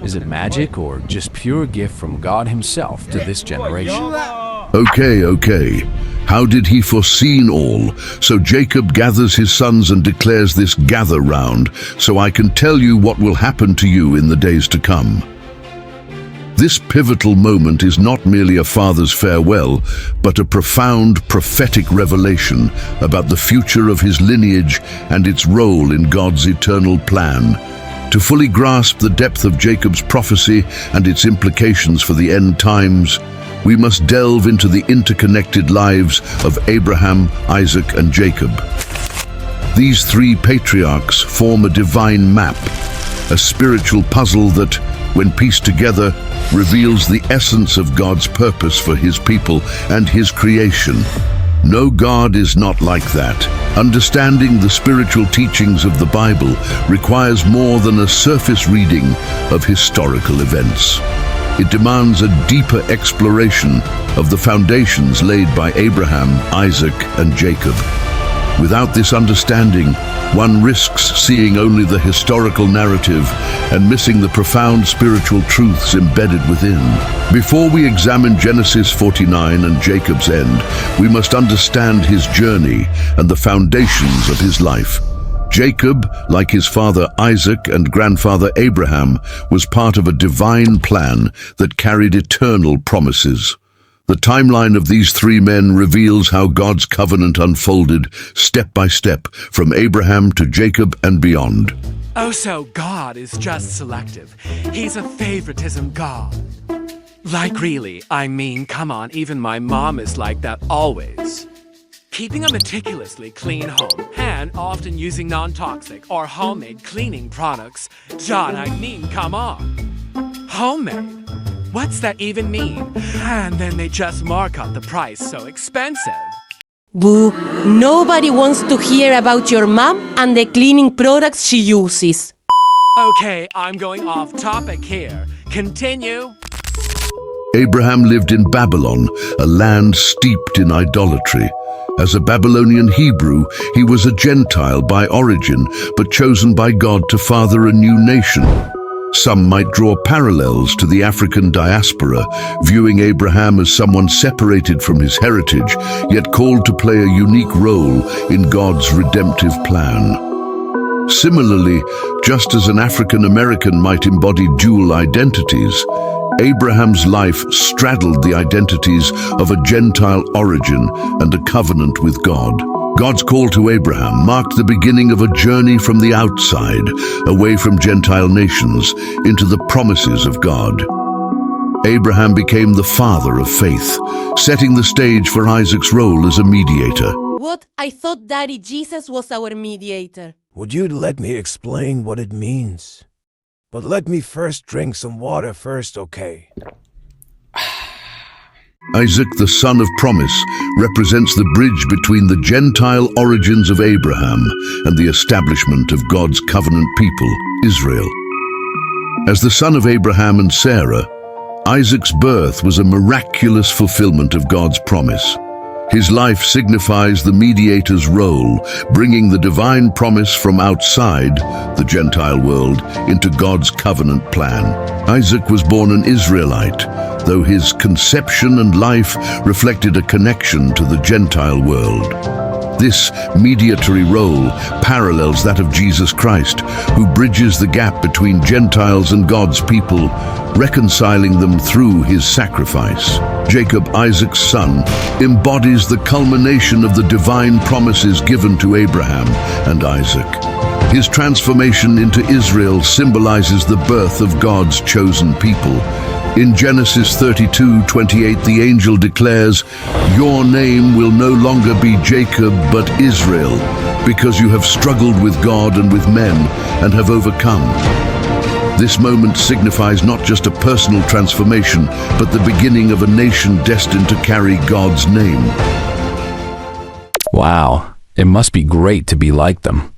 Is it magic or just pure gift from God himself to this generation? Okay. How did he foreseen all? So Jacob gathers his sons and declares this gather round, so I can tell you what will happen to you in the days to come. This pivotal moment is not merely a father's farewell, but a profound prophetic revelation about the future of his lineage and its role in God's eternal plan. To fully grasp the depth of Jacob's prophecy and its implications for the end times, we must delve into the interconnected lives of Abraham, Isaac, and Jacob. These three patriarchs form a divine map, a spiritual puzzle that, when pieced together, reveals the essence of God's purpose for his people and his creation. No, God is not like that. Understanding the spiritual teachings of the Bible requires more than a surface reading of historical events. It demands a deeper exploration of the foundations laid by Abraham, Isaac, and Jacob. Without this understanding, one risks seeing only the historical narrative and missing the profound spiritual truths embedded within. Before we examine Genesis 49 and Jacob's end, we must understand his journey and the foundations of his life. Jacob, like his father Isaac and grandfather Abraham, was part of a divine plan that carried eternal promises. The timeline of these three men reveals how God's covenant unfolded step by step from Abraham to Jacob and beyond. Oh, so God is just selective. He's a favoritism God. Like really, I mean, come on, even my mom is like that always. Keeping a meticulously clean home and often using non-toxic or homemade cleaning products. John, I mean, come on. Homemade? What's that even mean? And then they just mark up the price so expensive. Boo, nobody wants to hear about your mom and the cleaning products she uses. Okay, I'm going off topic here. Continue. Abraham lived in Babylon, a land steeped in idolatry. As a Babylonian Hebrew, he was a Gentile by origin, but chosen by God to father a new nation. Some might draw parallels to the African diaspora, viewing Abraham as someone separated from his heritage, yet called to play a unique role in God's redemptive plan. Similarly, just as an African American might embody dual identities, Abraham's life straddled the identities of a Gentile origin and a covenant with God. God's call to Abraham marked the beginning of a journey from the outside, away from Gentile nations, into the promises of God. Abraham became the father of faith, setting the stage for Isaac's role as a mediator. What? I thought Daddy Jesus was our mediator. Would you let me explain what it means? But let me first drink some water first, okay? Isaac, the son of promise, represents the bridge between the Gentile origins of Abraham and the establishment of God's covenant people, Israel. As the son of Abraham and Sarah, Isaac's birth was a miraculous fulfillment of God's promise. His life signifies the mediator's role, bringing the divine promise from outside the Gentile world into God's covenant plan. Isaac was born an Israelite, though his conception and life reflected a connection to the Gentile world. This mediatory role parallels that of Jesus Christ, who bridges the gap between Gentiles and God's people, reconciling them through his sacrifice. Jacob, Isaac's son, embodies the culmination of the divine promises given to Abraham and Isaac. His transformation into Israel symbolizes the birth of God's chosen people. In Genesis 32:28, the angel declares, "Your name will no longer be Jacob, but Israel, because you have struggled with God and with men and have overcome." This moment signifies not just a personal transformation, but the beginning of a nation destined to carry God's name. Wow, it must be great to be like them.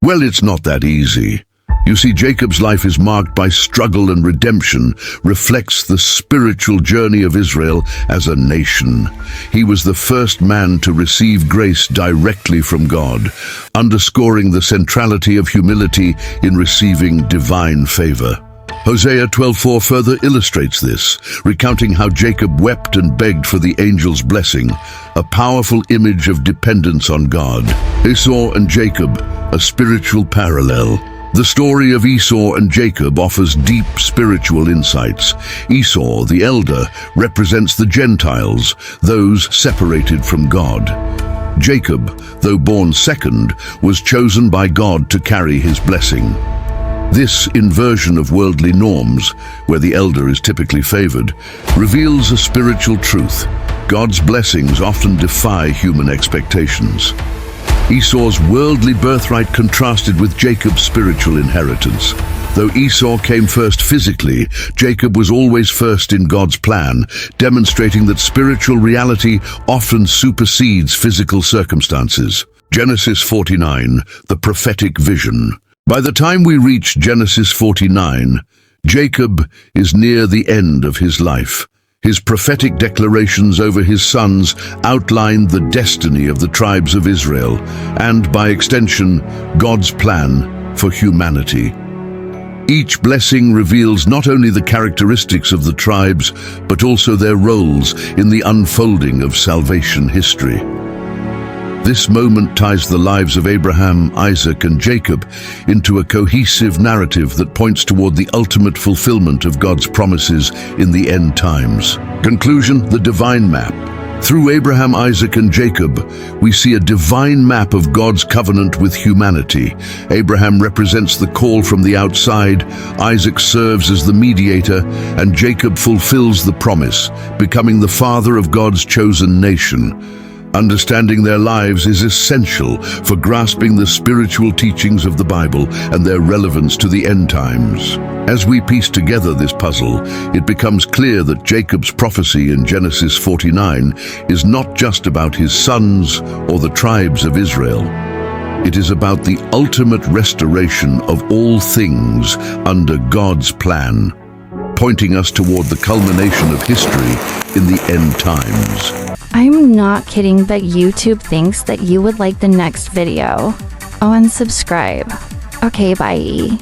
Well, it's not that easy. You see, Jacob's life is marked by struggle, and redemption reflects the spiritual journey of Israel as a nation. He was the first man to receive grace directly from God, underscoring the centrality of humility in receiving divine favor. Hosea 12:4 further illustrates this, recounting how Jacob wept and begged for the angel's blessing, a powerful image of dependence on God. Esau and Jacob, a spiritual parallel. The story of Esau and Jacob offers deep spiritual insights. Esau, the elder, represents the Gentiles, those separated from God. Jacob, though born second, was chosen by God to carry his blessing. This inversion of worldly norms, where the elder is typically favored, reveals a spiritual truth. God's blessings often defy human expectations. Esau's worldly birthright contrasted with Jacob's spiritual inheritance. Though Esau came first physically, Jacob was always first in God's plan, demonstrating that spiritual reality often supersedes physical circumstances. Genesis 49, the prophetic vision. By the time we reach Genesis 49, Jacob is near the end of his life. His prophetic declarations over his sons outlined the destiny of the tribes of Israel and, by extension, God's plan for humanity. Each blessing reveals not only the characteristics of the tribes, but also their roles in the unfolding of salvation history. This moment ties the lives of Abraham, Isaac, and Jacob into a cohesive narrative that points toward the ultimate fulfillment of God's promises in the end times. Conclusion: the divine map. Through Abraham, Isaac, and Jacob, we see a divine map of God's covenant with humanity. Abraham represents the call from the outside, Isaac serves as the mediator, and Jacob fulfills the promise, becoming the father of God's chosen nation. Understanding their lives is essential for grasping the spiritual teachings of the Bible and their relevance to the end times. As we piece together this puzzle, it becomes clear that Jacob's prophecy in Genesis 49 is not just about his sons or the tribes of Israel. It is about the ultimate restoration of all things under God's plan, pointing us toward the culmination of history in the end times. I'm not kidding, but YouTube thinks that you would like the next video. Oh, and subscribe. Okay, bye.